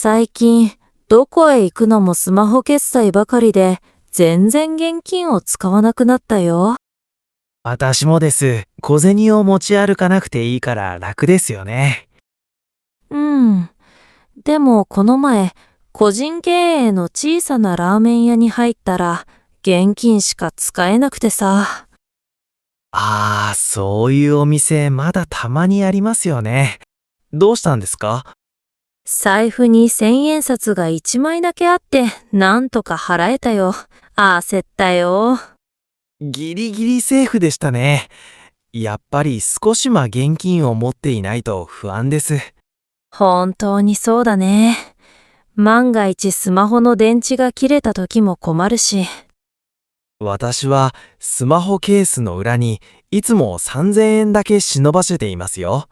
最近、どこへ行くのもスマホ決済ばかりで、全然現金を使わなくなったよ。私もです。小銭を持ち歩かなくていいから楽ですよね。うん。でもこの前、個人経営の小さなラーメン屋に入ったら、現金しか使えなくてさ。そういうお店まだたまにありますよね。どうしたんですか？財布に千円札が1枚だけあって、なんとか払えたよ。焦ったよ。ギリギリセーフでしたね。やっぱり少しは現金を持っていないと不安です。本当にそうだね。万が一スマホの電池が切れた時も困るし。私はスマホケースの裏にいつも3000円だけ忍ばせていますよ。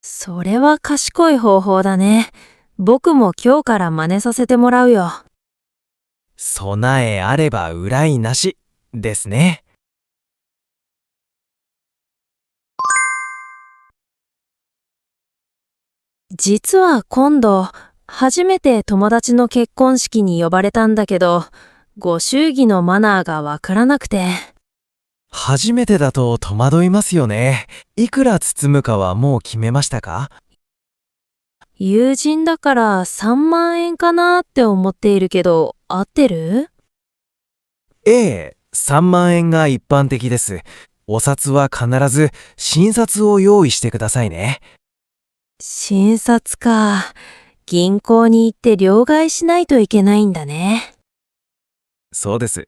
それは賢い方法だね。僕も今日から真似させてもらうよ。備えあれば憂いなしですね。実は今度、初めて友達の結婚式に呼ばれたんだけど、ご祝儀のマナーがわからなくて。初めてだと戸惑いますよね。いくら包むかはもう決めましたか？友人だから3万円かなって思っているけど、合ってる？ええ、3万円が一般的です。お札は必ず新札を用意してくださいね。新札か。銀行に行って両替しないといけないんだね。そうです。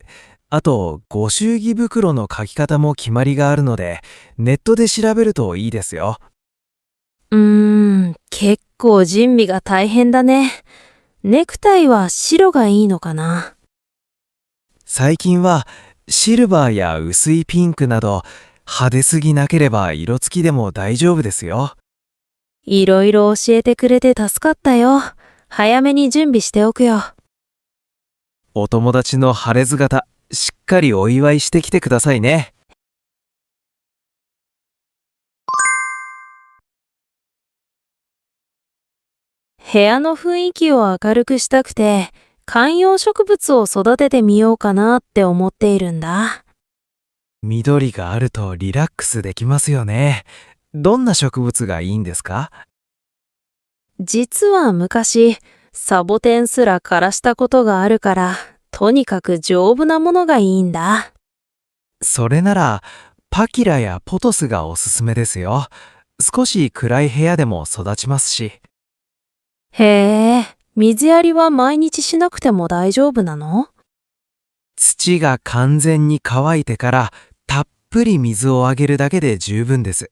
あと、ご祝儀袋の書き方も決まりがあるので、ネットで調べるといいですよ。結構準備が大変だね。ネクタイは白がいいのかな？最近はシルバーや薄いピンクなど派手すぎなければ色付きでも大丈夫ですよ。いろいろ教えてくれて助かったよ。早めに準備しておくよ。お友達の晴れ姿、しっかりお祝いしてきてくださいね。部屋の雰囲気を明るくしたくて、観葉植物を育ててみようかなって思っているんだ。緑があるとリラックスできますよね。どんな植物がいいんですか？実は昔、サボテンすら枯らしたことがあるから、とにかく丈夫なものがいいんだ。それなら、パキラやポトスがおすすめですよ。少し暗い部屋でも育ちますし。へえ、水やりは毎日しなくても大丈夫なの？土が完全に乾いてからたっぷり水をあげるだけで十分です。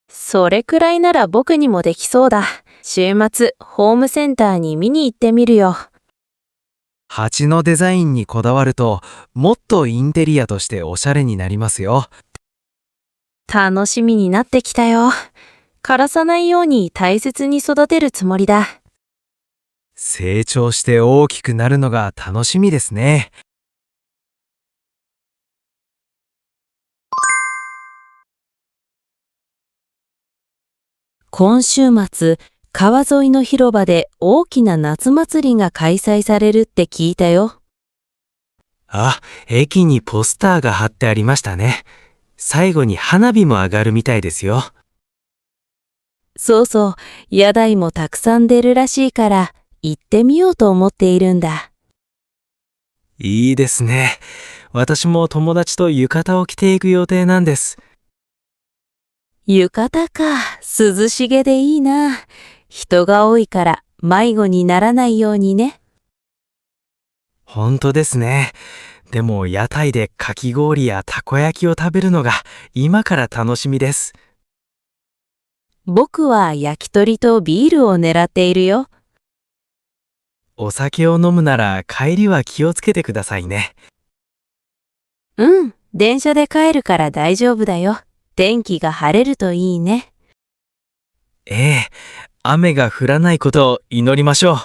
それくらいなら僕にもできそうだ。週末、ホームセンターに見に行ってみるよ。鉢のデザインにこだわると、もっとインテリアとしておしゃれになりますよ。楽しみになってきたよ。枯らさないように大切に育てるつもりだ。成長して大きくなるのが楽しみですね。今週末、川沿いの広場で大きな夏祭りが開催されるって聞いたよ。駅にポスターが貼ってありましたね。最後に花火も上がるみたいですよ。そうそう、屋台もたくさん出るらしいから、行ってみようと思っているんだ。いいですね。私も友達と浴衣を着ていく予定なんです。浴衣か、涼しげでいいな。人が多いから迷子にならないようにね。本当ですね。でも屋台でかき氷やたこ焼きを食べるのが今から楽しみです。僕は焼き鳥とビールを狙っているよ。お酒を飲むなら帰りは気をつけてくださいね。電車で帰るから大丈夫だよ。天気が晴れるといいね。ええ、雨が降らないことを祈りましょう。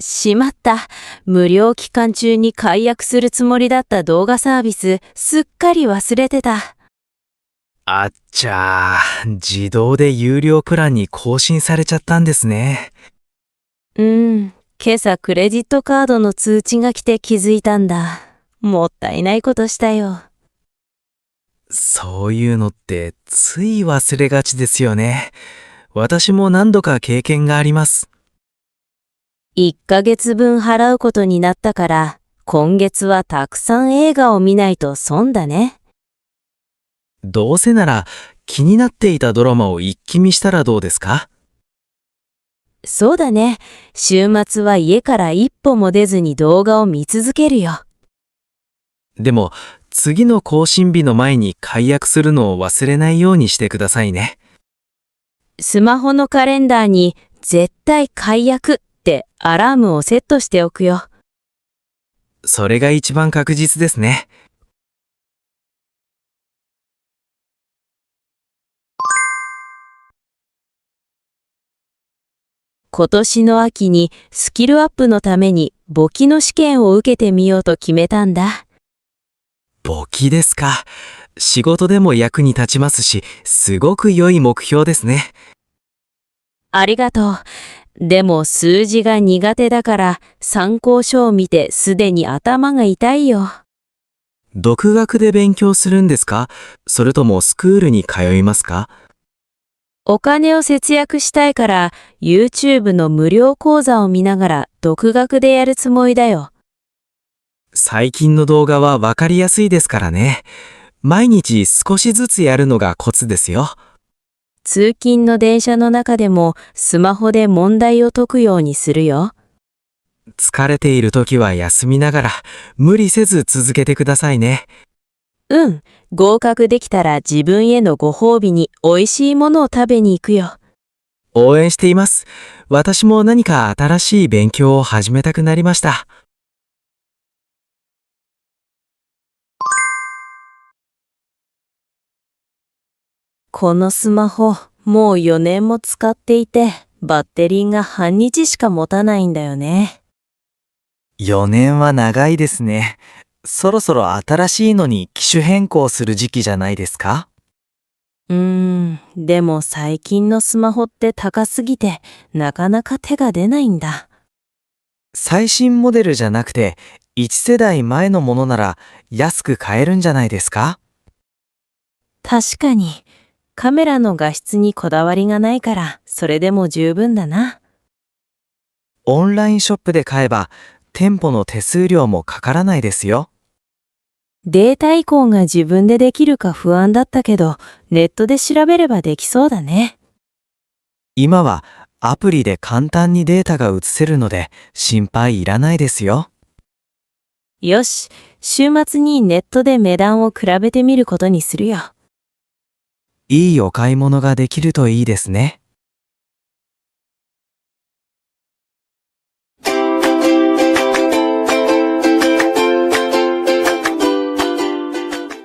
しまった。無料期間中に解約するつもりだった動画サービス、すっかり忘れてた。あっちゃー、自動で有料プランに更新されちゃったんですね。今朝クレジットカードの通知が来て気づいたんだ。もったいないことしたよ。そういうのってつい忘れがちですよね。私も何度か経験があります。1ヶ月分払うことになったから、今月はたくさん映画を見ないと損だね。どうせなら気になっていたドラマを一気見したらどうですか？そうだね。週末は家から一歩も出ずに動画を見続けるよ。でも次の更新日の前に解約するのを忘れないようにしてくださいね。スマホのカレンダーに絶対解約ってアラームをセットしておくよ。それが一番確実ですね。今年の秋にスキルアップのために簿記の試験を受けてみようと決めたんだ。簿記ですか。仕事でも役に立ちますし、すごく良い目標ですね。ありがとう。でも数字が苦手だから参考書を見てすでに頭が痛いよ。独学で勉強するんですか？それともスクールに通いますか？お金を節約したいから YouTube の無料講座を見ながら独学でやるつもりだよ。最近の動画はわかりやすいですからね。毎日少しずつやるのがコツですよ。通勤の電車の中でもスマホで問題を解くようにするよ。疲れている時は休みながら、無理せず続けてくださいね。合格できたら自分へのご褒美に美味しいものを食べに行くよ。応援しています。私も何か新しい勉強を始めたくなりました。このスマホ、もう4年も使っていて、バッテリーが半日しか持たないんだよね。4年は長いですね。そろそろ新しいのに機種変更する時期じゃないですか？でも最近のスマホって高すぎて、なかなか手が出ないんだ。最新モデルじゃなくて、1世代前のものなら安く買えるんじゃないですか？確かに、カメラの画質にこだわりがないから、それでも十分だな。オンラインショップで買えば、店舗の手数料もかからないですよ。データ移行が自分でできるか不安だったけど、ネットで調べればできそうだね。今はアプリで簡単にデータが移せるので心配いらないですよ。よし、週末にネットで値段を比べてみることにするよ。いいお買い物ができるといいですね。